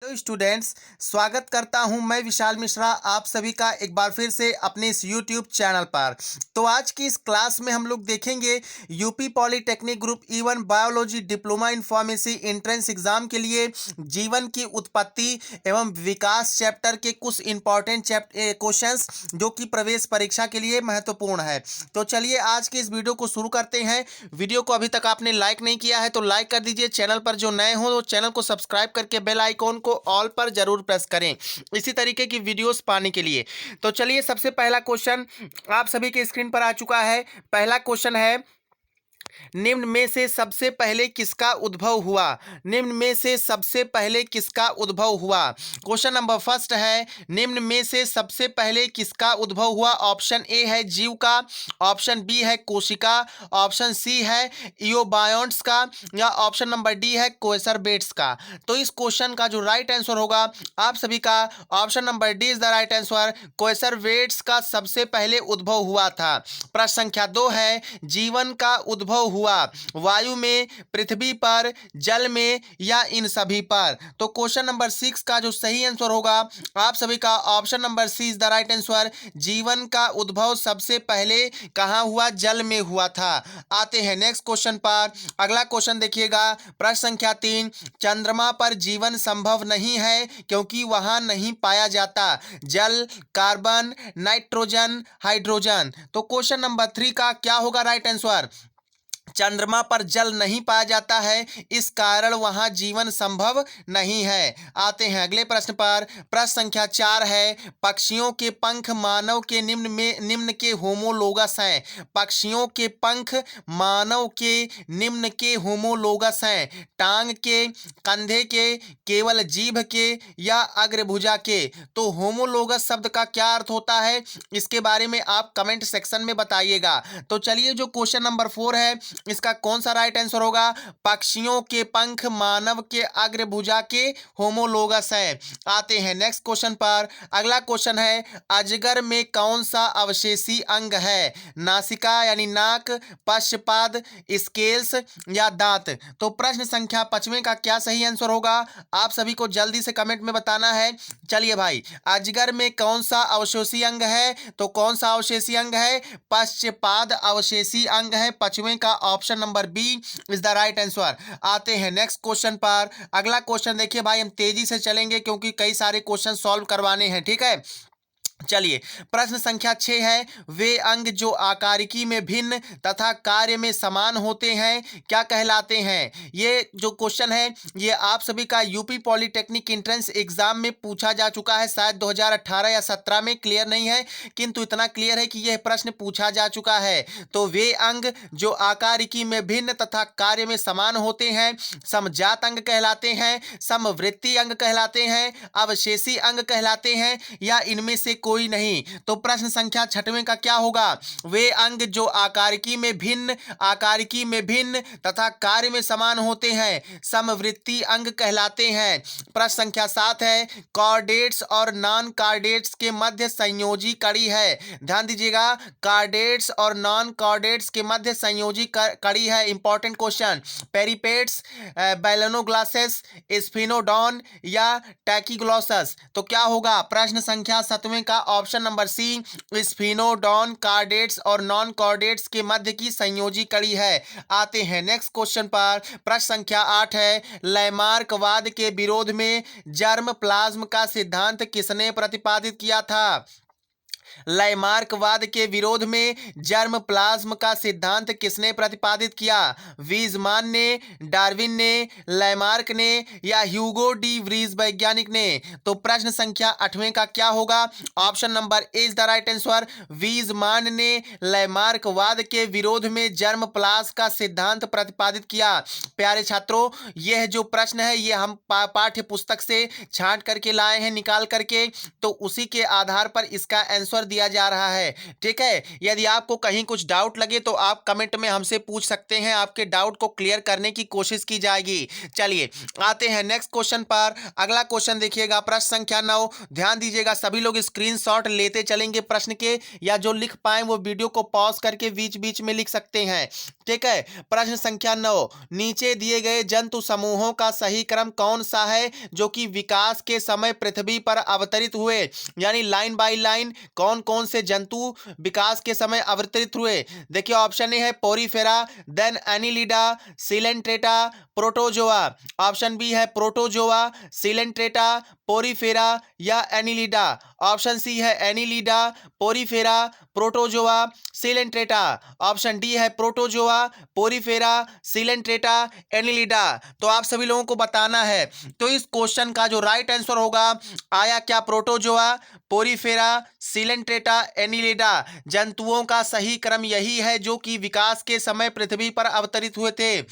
Hello students, स्वागत करता हूं मैं विशाल मिश्रा आप सभी का एक बार फिर से अपने इस यूट्यूब चैनल पर। तो आज की इस क्लास में हम लोग देखेंगे UP polytechnic group E1 biology diploma in pharmacy entrance exam के लिए जीवन की उत्पत्ति एवं विकास चैप्टर के कुछ इंपॉर्टेंट क्वेश्चंस जो कि प्रवेश परीक्षा के लिए महत्वपूर्ण है। तो चलिए आज की इस वीडियो को शुरू करते हैं। वीडियो को अभी तक आपने लाइक नहीं किया है तो लाइक कर दीजिए। चैनल पर जो नए हो तो चैनल को सब्सक्राइब करके बेल आइकॉन को ऑल पर जरूर प्रेस करें इसी तरीके की वीडियोस पाने के लिए। तो चलिए सबसे पहला क्वेश्चन आप सभी के स्क्रीन पर आ चुका है। पहला क्वेश्चन है, निम्न में से सबसे पहले किसका उद्भव हुआ? निम्न में से सबसे पहले किसका उद्भव हुआ? क्वेश्चन नंबर फर्स्ट है, निम्न में से सबसे पहले किसका उद्भव हुआ? ऑप्शन ए है जीव का, ऑप्शन बी है कोशिका, ऑप्शन सी है इयोबायोंट्स का, या ऑप्शन नंबर डी है कोएसरबेट्स का। तो इस क्वेश्चन का जो राइट आंसर होगा आप सभी का option number D is the right answer. Coacervates का सबसे पहले उद्भव हुआ था। प्रश्न संख्या 2 है, जीवन का उद्भव हुआ वायु में, पृथ्वी पर, जल में या इन सभी पर? तो क्वेश्चन नंबर 6 का जो सही आंसर होगा आप सभी का option number C is the right answer. जीवन का उद्भव सबसे पहले कहां हुआ? जल में हुआ था। आते हैं नेक्स्ट क्वेश्चन पर। अगला क्वेश्चन देखिएगा, प्रश्न संख्या 3, चंद्रमा पर जीवन संभव नहीं है क्योंकि वहां नहीं पाया जाता जल, कार्बन, नाइट्रोजन, हाइड्रोजन। तो क्वेश्चन नंबर 3 का क्या होगा राइट आंसर? चंद्रमा पर जल नहीं पाया जाता है, इस कारण वहां जीवन संभव नहीं है। आते हैं अगले प्रश्न पर। प्रश्न संख्या 4 है, पक्षियों के पंख मानव के निम्न के होमोलोगस हैं। पक्षियों के पंख मानव के निम्न के होमोलोगस हैं। टांग के, कंधे के, केवल जीभ के या अग्रभुजा के? तो होमोलोगस शब्द का क्या अर्थ होता है इसके बारे में आप कमेंट सेक्शन में बताइएगा। तो चलिए जो क्वेश्चन नंबर 4 है इसका कौन सा राइट आंसर होगा? पक्षियों के पंख मानव के अग्रभुजा के होमोलोगस है। आते हैं नेक्स्ट क्वेश्चन पर। अगला क्वेश्चन है, अजगर में कौन सा अवशेषी अंग है? नासिका यानी नाक, पश्चपाद, स्केल्स या दांत? तो प्रश्न संख्या 5 का क्या सही आंसर होगा आप सभी को जल्दी से कमेंट में बताना है। चलिए भाई, अजगर में कौन सा अवशेषी अंग है? तो कौन सा अवशेषी अंग है? पश्चपाद अवशेषी अंग है। 5वें का option number B is the right answer. आते हैं नेक्स्ट क्वेश्चन पर। अगला क्वेश्चन देखिए भाई, हम तेजी से चलेंगे क्योंकि कई सारे क्वेश्चन सॉल्व करवाने हैं, ठीक है। चलिए प्रश्न संख्या 6 है, वे अंग जो आकारिकी में भिन्न तथा कार्य में समान होते हैं क्या कहलाते हैं? ये जो क्वेश्चन है ये आप सभी का यूपी पॉलीटेक्निक एंट्रेंस एग्जाम में पूछा जा चुका है। शायद 2018 या 17 में, क्लियर नहीं है, किंतु इतना क्लियर है कि यह प्रश्न पूछा जा चुका है। तो वे अंग जो आकारिकी में भिन्न तथा कार्य में समान होते हैं समजात अंग कहलाते हैं, समवृत्ति अंग कहलाते हैं, अवशेषी अंग कहलाते हैं या इनमें से कोई नहीं? तो प्रश्न संख्या 6वें का क्या होगा? वे अंग जो आकारिकी में भिन्न तथा कार्य में समान होते हैं समवृत्ति अंग कहलाते हैं। प्रश्न संख्या 7 है, कॉर्डेट्स और नॉन कॉर्डेट्स के मध्य संयोजी कड़ी है। ध्यान दीजिएगा, कॉर्डेट्स और नॉन कॉर्डेट्स के मध्य संयोजी कड़ी है। Important question. पेरिपेट्स, बैलेनोग्लासेस, स्फिनोडॉन या टैकीग्लॉसस? तो क्या होगा प्रश्न संख्या 7वें का ऑप्शन नंबर सी, स्फिनोडॉन कॉर्डेट्स और नॉन कॉर्डेट्स के मध्य की संयोजी कड़ी है। आते हैं नेक्स्ट क्वेश्चन पर। प्रश्न संख्या 8 है, लैमार्कवाद के विरोध में जर्म प्लाज्म का सिद्धांत किसने प्रतिपादित किया था? लैमार्कवाद के विरोध में जर्म प्लाज्म का सिद्धांत किसने प्रतिपादित किया? वीजमान ने, डार्विन ने, लैमार्क ने या ह्यूगो डी व्रीज वैज्ञानिक ने? तो प्रश्न संख्या 8वें का क्या होगा? Option number A is the right answer. Weismann ने लैमार्कवाद के विरोध में जर्म प्लाज्म का सिद्धांत प्रतिपादित किया। प्यारे छात्रों, यह जो प्रश्न है ये हम पाठ्य पुस्तक से छांट करके लाए हैं, निकाल करके, तो उसी के आधार पर इसका आंसर आंसर दिया जा रहा है। ठीक है, यदि आपको कहीं कुछ डाउट लगे तो आप कमेंट में हमसे पूछ सकते हैं, आपके डाउट को क्लियर करने की कोशिश की जाएगी। चलिए आते हैं नेक्स्ट क्वेश्चन पर। अगला क्वेश्चन देखिएगा, प्रश्न संख्या 9। ध्यान दीजिएगा, सभी लोग स्क्रीनशॉट लेते चलेंगे प्रश्न के, या जो लिख पाए वो वीडियो को पॉज करके बीच बीच में लिख सकते हैं। ठीक है, प्रश्न संख्या 9, नीचे दिए गए जंतु समूहों का सही क्रम कौन सा है जो कि विकास के समय पृथ्वी पर अवतरित हुए? यानी लाइन बाय लाइन कौन कौन से जंतु विकास के समय अवतरित हुए। देखिए ऑप्शन ए है porifera, then annelida, coelenterata, protozoa. Option B है प्रोटोजोआ, सिलेंट्रेटा, पोरीफेरा या एनिलिडा। ऑप्शन सी है annelida, porifera, protozoa, coelenterata. Option D है प्रोटोजोआ, पोरीफेरा, सिलेंट्रेटा, एनिलिडा। तो आप सभी लोगों को बताना है, तो इस क्वेश्चन का जो राइट आंसर होगा, आया क्या प्रोटोजोआ, पोरीफेरा, सिलेंट्रेटा, एनिलिडा। जंतुओं का सही क्रम यही है जो कि विकास के समय पृथ्वी पर अवतरित हुए थे।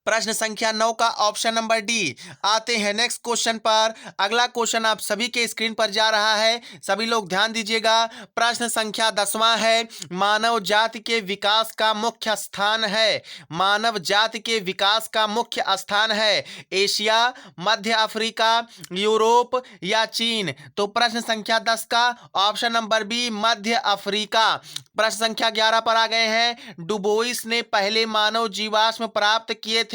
प्रश्न संख्या 9 का ऑप्शन नंबर डी। आते हैं नेक्स्ट क्वेश्चन पर। अगला क्वेश्चन आप सभी के स्क्रीन पर जा रहा है, सभी लोग ध्यान दीजिएगा। प्रश्न संख्या 10वां है, मानव जाति के विकास का मुख्य स्थान है। मानव जाति के विकास का मुख्य स्थान है एशिया, मध्य अफ्रीका, यूरोप या चीन। तो प्रश्न संख्या 10 का ऑप्शन नंबर बी, मध्य अफ्रीका। प्रश्न संख्या 11 पर आ गए हैं, डुबोइस ने पहले मानव जीवाश्म प्राप्त किए थे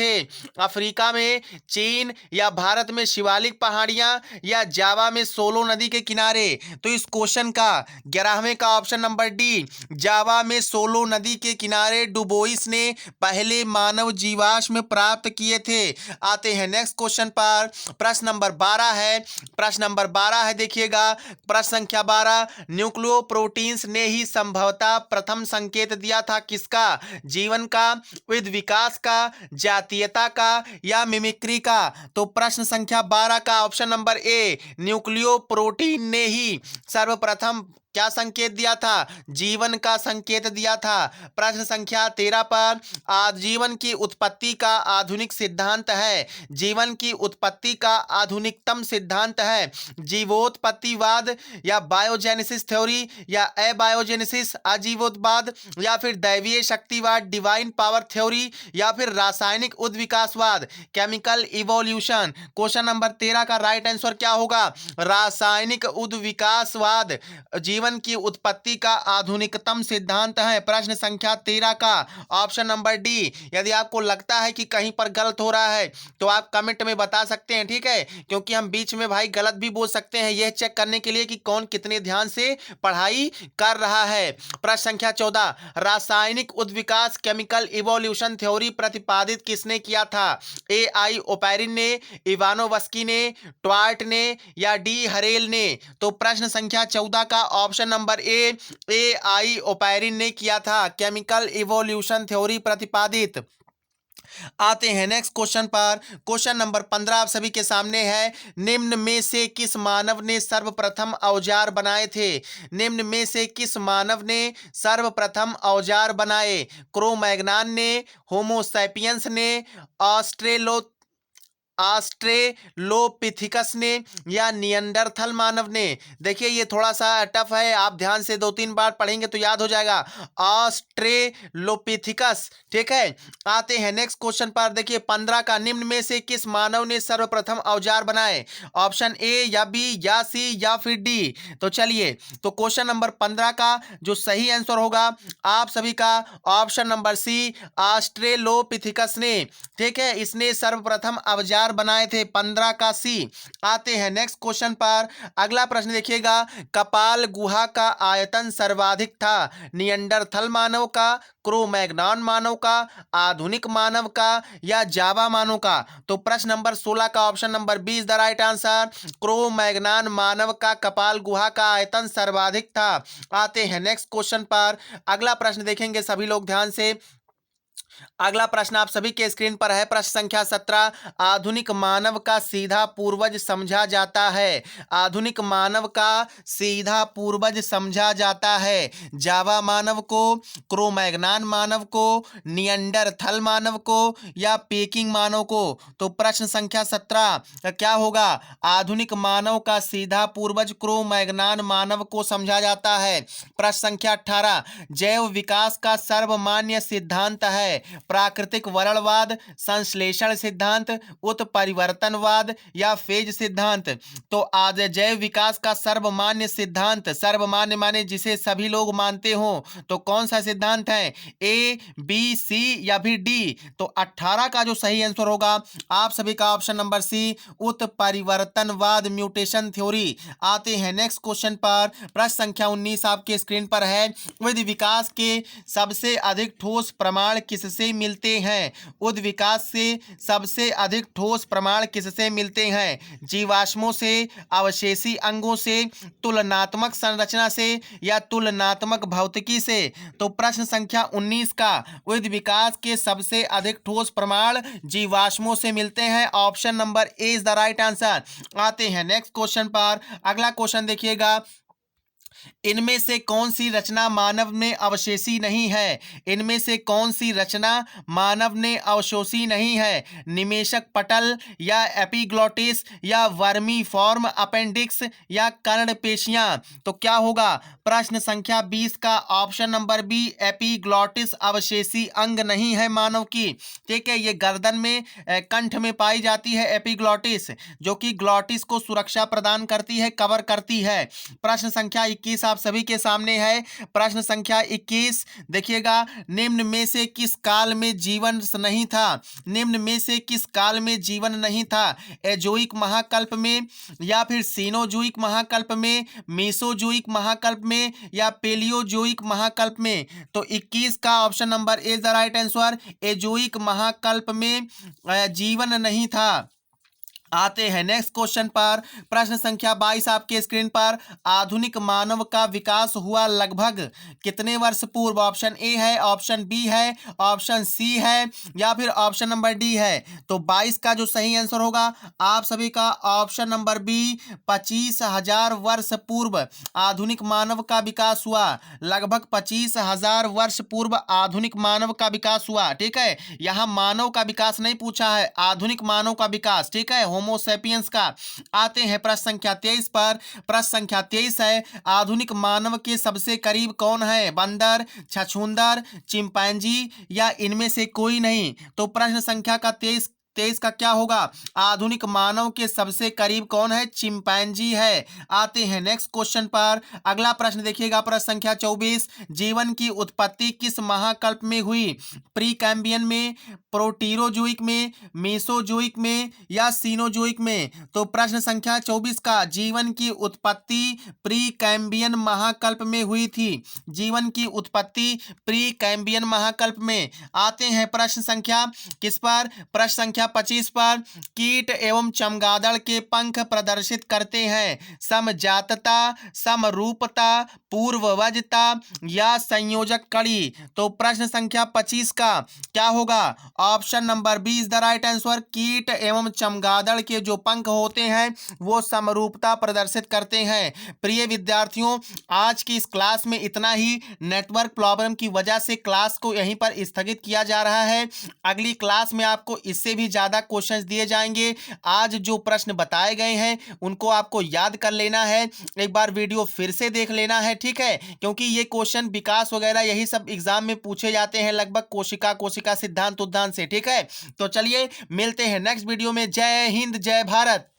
अफ्रीका में, चीन या भारत में शिवालिक पहाड़ियां या जावा में सोलो नदी के किनारे। तो इस क्वेश्चन का 11वें का ऑप्शन नंबर डी, जावा में सोलो नदी के किनारे डुबोइस ने पहले मानव जीवाश्म प्राप्त किए थे। आते हैं नेक्स्ट क्वेश्चन पर। प्रश्न नंबर 12 है, प्रश्न नंबर 12 है, देखिएगा प्रश्न संख्या 12, न्यूक्लियोप्रोटीन्स ने ही संभवतः प्रथम संकेत दिया था किसका? जीवन का, विद विकास का, जातीयता का या मिमिक्री का। तो प्रश्न संख्या 12 का ऑप्शन नंबर ए, न्यूक्लियो प्रोटीन ने ही सर्वप्रथम क्या संकेत दिया था? जीवन का संकेत दिया था। प्रश्न संख्या 13 पर, आजीवन की उत्पत्ति का आधुनिक सिद्धांत है। जीवन की उत्पत्ति का आधुनिकतम सिद्धांत है जीवोत्पत्तिवाद या बायोजेनेसिस थ्योरी या अबायोजेनेसिस अजीवोत्पाद या फिर दैवीय शक्तिवाद डिवाइन पावर थ्योरी या फिर रासायनिक उद्विकासवाद केमिकल इवोल्यूशन। क्वेश्चन नंबर 13 का राइट आंसर क्या होगा? रासायनिक उद्विकासवाद जीवन की उत्पत्ति का आधुनिकतम सिद्धांत है। प्रश्न संख्या 13 का ऑप्शन नंबर डी। यदि आपको लगता है कि कहीं पर गलत हो रहा है तो आप कमेंट में बता सकते हैं, ठीक है, क्योंकि हम बीच में भाई गलत भी बोल सकते हैं, यह चेक करने के लिए कि कौन कितने ध्यान से पढ़ाई कर रहा है। प्रश्न संख्या 14, रासायनिक उद्विकास केमिकल इवोल्यूशन थ्योरी प्रतिपादित किसने किया था? ए आई ओपैरिन ने, इवानोवस्की ने, ट्वार्ट ने या डी हरेल ने। तो प्रश्न संख्या 14 का ऑप्शन नंबर ए आई ओपैरिन ने किया था केमिकल इवोल्यूशन थ्योरी प्रतिपादित। आते हैं नेक्स्ट क्वेश्चन पर। क्वेश्चन नंबर 15 आप सभी के सामने है, निम्न में से किस मानव ने सर्वप्रथम औजार बनाए थे? निम्न में से किस मानव ने सर्वप्रथम औजार बनाए? क्रो-मैग्नान ने, होमो सैपियंस ने, ऑस्ट्रेलोपिथिकस ने या नियंडरथल मानव ने। देखिए ये थोड़ा सा टफ है, आप ध्यान से 2-3 बार पढ़ेंगे तो याद हो जाएगा, ऑस्ट्रेलोपिथिकस। ठीक है, आते हैं नेक्स्ट क्वेश्चन पर। देखिए 15 का, निम्न में से किस मानव ने सर्वप्रथम औजार बनाए? ऑप्शन ए या बी या सी या फिर डी। तो चलिए, तो क्वेश्चन नंबर 15 का जो सही आंसर होगा आप सभी का ऑप्शन नंबर सी, ऑस्ट्रेलोपिथिकस ने। ठीक है, इसने सर्वप्रथम औजार बनाए थे, 15 का सी। आते हैं नेक्स्ट क्वेश्चन पर। अगला प्रश्न देखिएगा, कपाल गुहा का आयतन सर्वाधिक था नियंडरथल मानव का, क्रो-मैग्नान मानव का, आधुनिक मानव का या जावा मानव का। तो प्रश्न नंबर 16 का option number B is the right answer. Cro-Magnon मानव का कपाल गुहा का आयतन सर्वाधिक था। आते हैं नेक्स्ट क्वेश्चन पर। अगला प्रश्न देखेंगे सभी लोग ध्यान से। अगला प्रश्न आप सभी के स्क्रीन पर है। प्रश्न संख्या 17, आधुनिक मानव का सीधा पूर्वज समझा जाता है। आधुनिक मानव का सीधा पूर्वज समझा जाता है जावा मानव को, क्रोमैग्नान मानव को, नियंडरथल मानव को या पेकिंग मानव को। तो प्रश्न संख्या 17 का क्या होगा? आधुनिक मानव का सीधा पूर्वज क्रोमैग्नान मानव को समझा जाता है। प्रश्न संख्या 18, जैव विकास का सर्वमान्य सिद्धांत है प्राकृतिक वलणवाद, संश्लेषण सिद्धांत, उत्परिवर्तनवाद या फेज सिद्धांत। तो आज जैव विकास का सर्वमान्य सिद्धांत, सर्वमान्य माने जिसे सभी लोग मानते हो, तो कौन सा सिद्धांत है? ए, बी, सी या फिर डी? तो 18 का जो सही आंसर होगा आप सभी का ऑप्शन नंबर सी, उत्परिवर्तनवाद, म्यूटेशन थ्योरी। आते हैं नेक्स्ट क्वेश्चन पर। प्रश्न संख्या 19 आपके स्क्रीन पर है। उद्भिद विकास के सबसे अधिक ठोस प्रमाण किससे मिलते हैं? उद्भिद विकास से सबसे अधिक ठोस प्रमाण किससे मिलते हैं? जीवाश्मों से, अवशेषी अंगों से, तुलनात्मक संरचना से या तुलनात्मक भौतिकी से। तो प्रश्न संख्या 19 का उद्भिद विकास के सबसे अधिक ठोस प्रमाण जीवाश्मों से मिलते हैं। Option number A is the right answer. आते हैं नेक्स्ट क्वेश्चन पर। अगला क्वेश्चन देखिएगा, इनमें से कौन सी रचना मानव में अवशेषी नहीं है? इनमें से कौन सी रचना मानव ने अवशोषी नहीं है? निमेशक पटल या एपिग्लॉटिस या वर्मी फॉर्म अपेंडिक्स या कर्ण पेशियां। तो क्या होगा? प्रश्न संख्या 20 का ऑप्शन नंबर बी, एपिग्लॉटिस अवशेषी अंग नहीं है मानव की। ठीक है, ये गर्दन में कंठ में पाई जाती है एपिग्लॉटिस, जो कि ग्लॉटिस को सुरक्षा प्रदान करती है, कवर करती है। प्रश्न संख्या 21 आप सभी के सामने है। प्रश्न संख्या 21 देखिएगा, निम्न में से किस काल में जीवन नहीं था? निम्न में से किस काल में जीवन नहीं था? एजोइक महाकल्प में या फिर सीनोजोइक महाकल्प में, मेसोजोइक महाकल्प में या पेलियोजोइक महाकल्प में? तो 21 का option number A is the right answer. Azoic महाकल्प में जीवन नहीं था। आते हैं नेक्स्ट क्वेश्चन पर। प्रश्न संख्या 22 आपके स्क्रीन पर, आधुनिक मानव का विकास हुआ लगभग कितने वर्ष पूर्व? ऑप्शन ए है, ऑप्शन बी है, ऑप्शन सी है या फिर ऑप्शन नंबर डी है? तो 22 का जो सही आंसर होगा आप सभी का ऑप्शन नंबर बी, 25,000 वर्ष पूर्व आधुनिक मानव का विकास हुआ। लगभग 25,000 वर्ष पूर्व आधुनिक मानव का विकास हुआ। ठीक है, यहाँ मानव का विकास नहीं पूछा है, आधुनिक मानव का विकास। ठीक है, होमोसेपियंस का। आते हैं प्रश्न संख्या 23 पर। प्रश्न संख्या 23 है, आधुनिक मानव के सबसे करीब कौन है? बंदर, छछूंदर, चिंपैंजी या इनमें से कोई नहीं? तो प्रश्न संख्या का 23 का क्या होगा? आधुनिक मानव के सबसे करीब कौन है? चिंपैंजी है। आते हैं नेक्स्ट क्वेश्चन पर। अगला प्रश्न देखिएगा, प्रश्न संख्या 24, जीवन की उत्पत्ति किस महाकल्प में हुई? प्री कैम्बियन में, प्रोटीरोजोइक में, मेसोजोइक में या सीनोजोइक में? तो प्रश्न संख्या 24 का जीवन की उत्पत्ति प्री कैम्बियन महाकल्प में हुई थी। जीवन की उत्पत्ति प्री कैम्बियन महाकल्प में। आते हैं प्रश्न संख्या किस पर? प्रश्न संख्या 25 पर, कीट एवं चमगादड़ के पंख प्रदर्शित करते हैं समजातता, समरूपता, पूर्ववजता या संयोजक कड़ी। तो प्रश्न संख्या 25 का क्या होगा? Option number B is the right answer. कीट एवं चमगादड़ के जो पंख होते हैं वो समरूपता प्रदर्शित करते हैं। प्रिय विद्यार्थियों, आज की इस क्लास में इतना ही। नेटवर्क प्रॉब्लम की वजह से क्लास को यहीं पर स्थगित किया जा रहा है। अगली क्लास में आपको इससे भी ज्यादा क्वेश्चंस दिए जाएंगे। आज जो प्रश्न बताए गए हैं उनको आपको याद कर लेना है, एक बार वीडियो फिर से देख लेना है। ठीक है, क्योंकि ये क्वेश्चन विकास वगैरह यही सब एग्जाम में पूछे जाते हैं, लगभग कोशिका सिद्धांत उद्धांत से। ठीक है, तो चलिए मिलते हैं नेक्स्ट वीडियो में। जय हिंद, जय भारत।